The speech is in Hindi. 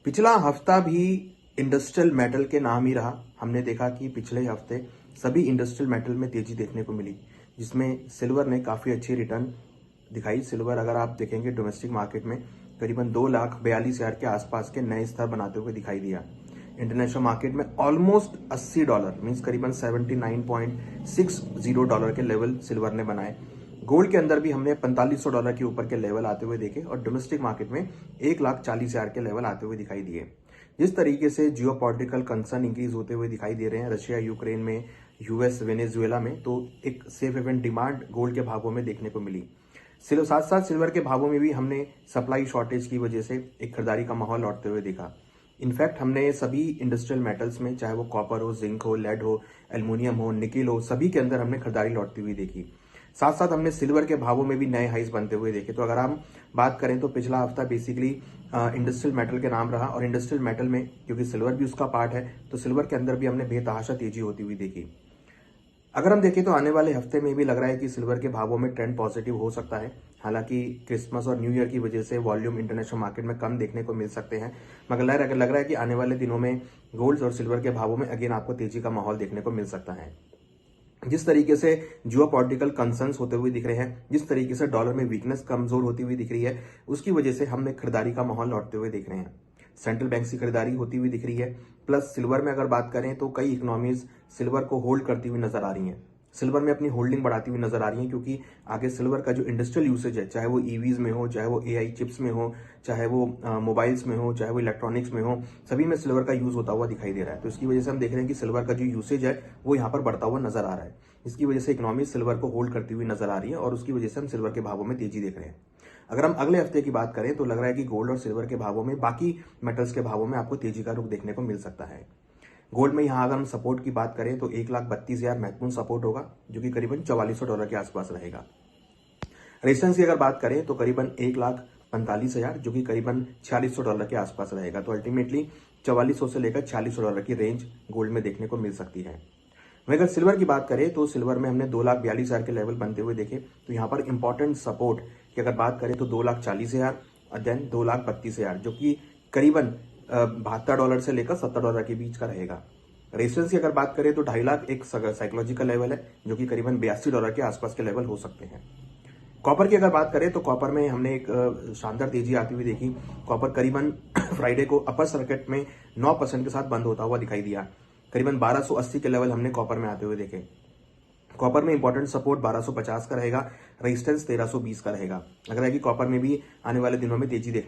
पिछला हफ्ता भी इंडस्ट्रियल मेटल के नाम ही रहा। हमने देखा कि पिछले हफ्ते सभी इंडस्ट्रियल मेटल में तेजी देखने को मिली, जिसमें सिल्वर ने काफ़ी अच्छी रिटर्न दिखाई। सिल्वर अगर आप देखेंगे डोमेस्टिक मार्केट में करीबन 2,42,000 के आसपास के नए स्तर बनाते हुए दिखाई दिया। इंटरनेशनल मार्केट में ऑलमोस्ट $80 मीन्स करीबन $79.60 के लेवल सिल्वर ने बनाए। गोल्ड के अंदर भी हमने $4500 के ऊपर के लेवल आते हुए देखे और डोमेस्टिक मार्केट में 1,40,000 के लेवल आते हुए दिखाई दिए। जिस तरीके से जियोपॉलिटिकल कंसर्न इंक्रीज होते हुए दिखाई दे रहे हैं रशिया यूक्रेन में, यूएस वेनेजुएला में, तो एक सेफ हेवन डिमांड गोल्ड के भावों में देखने को मिली। साथ साथ सिल्वर के भावों में भी हमने सप्लाई शॉर्टेज की वजह से एक खरीदारी का माहौल लौटते हुए देखा। इनफैक्ट हमने सभी इंडस्ट्रियल मेटल्स में, चाहे वो कॉपर हो, जिंक हो, लेड हो, एल्युमिनियम हो, निकिल हो, सभी के अंदर हमने खरीदारी लौटती हुई देखी। साथ साथ हमने सिल्वर के भावों में भी नए हाइज बनते हुए देखे। तो अगर हम बात करें तो पिछला हफ्ता बेसिकली इंडस्ट्रियल मेटल के नाम रहा और इंडस्ट्रियल मेटल में क्योंकि सिल्वर भी उसका पार्ट है तो सिल्वर के अंदर भी हमने बेतहाशा तेजी होती हुई देखी। अगर हम देखें तो आने वाले हफ्ते में भी लग रहा है कि सिल्वर के भावों में ट्रेंड पॉजिटिव हो सकता है। हालांकि क्रिसमस और न्यू ईयर की वजह से वॉल्यूम इंटरनेशनल मार्केट में कम देखने को मिल सकते हैं, मगर लग रहा है कि आने वाले दिनों में गोल्ड और सिल्वर के भावों में अगेन आपको तेजी का माहौल देखने को मिल सकता है। जिस तरीके से जियोपॉलिटिकल कंसर्न्स होते हुए दिख रहे हैं, जिस तरीके से डॉलर में वीकनेस कमजोर होती हुई दिख रही है, उसकी वजह से हमने खरीदारी का माहौल लौटते हुए देख रहे हैं। सेंट्रल बैंक की खरीदारी होती हुई दिख रही है। प्लस सिल्वर में अगर बात करें तो कई इकोनॉमीज सिल्वर को होल्ड करती हुई नजर आ रही हैं, सिल्वर में अपनी होल्डिंग बढ़ाती हुई नजर आ रही है, क्योंकि आगे सिल्वर का जो इंडस्ट्रियल यूसेज है, चाहे वो ईवीज में हो, चाहे वो एआई चिप्स में हो, चाहे वो मोबाइल्स में हो, चाहे वो इलेक्ट्रॉनिक्स में हो, सभी में सिल्वर का यूज होता हुआ दिखाई दे रहा है। तो इसकी वजह से हम देख रहे हैं कि सिल्वर का जो यूसेज है वो यहाँ पर बढ़ता हुआ नजर आ रहा है। इसकी वजह से इकोनॉमी सिल्वर को होल्ड करती हुई नजर आ रही है और उसकी वजह से हम सिल्वर के भावों में तेजी देख रहे हैं। अगर हम अगले हफ्ते की बात करें तो लग रहा है कि गोल्ड और सिल्वर के भावों में, बाकी मेटल्स के भावों में आपको तेजी का रुख देखने को मिल सकता है। गोल्ड में यहाँ अगर हम सपोर्ट की बात करें तो 1,32,000 महत्वपूर्ण सपोर्ट होगा, जो कि करीबन $4400 के आसपास रहेगा। रेजिस्टेंस की अगर बात करें तो करीबन 1,45,000, जो कि करीबन $4600 के आसपास रहेगा। तो अल्टीमेटली 4400 से लेकर $4600 की रेंज गोल्ड में देखने को मिल सकती है। वहीं अगर सिल्वर की बात करें तो सिल्वर में हमने 2,42,000 के लेवल बनते हुए देखे। तो यहाँ पर इंपॉर्टेंट सपोर्ट की अगर बात करें तो 2,40,000 और देन 2,32,000, जो कि करीबन $72 से लेकर $70 के बीच का रहेगा। रेजिस्टेंस की अगर बात करें तो 2.5 लाख एक साइकोलॉजिकल लेवल है, जो कि करीबन $82 के आसपास के लेवल हो सकते हैं। कॉपर की अगर बात करें तो कॉपर में हमने एक शानदार तेजी आती हुई देखी। कॉपर करीबन फ्राइडे को अपर सर्किट में 9% के साथ बंद होता हुआ दिखाई दिया। करीबन 1280 के लेवल हमने कॉपर में आते हुए देखे। कॉपर में इंपॉर्टेंट सपोर्ट 1250 का रहेगा, रेजिस्टेंस 1320 का रहेगा। लग रहा है कि कॉपर में भी आने वाले दिनों में तेजी देखने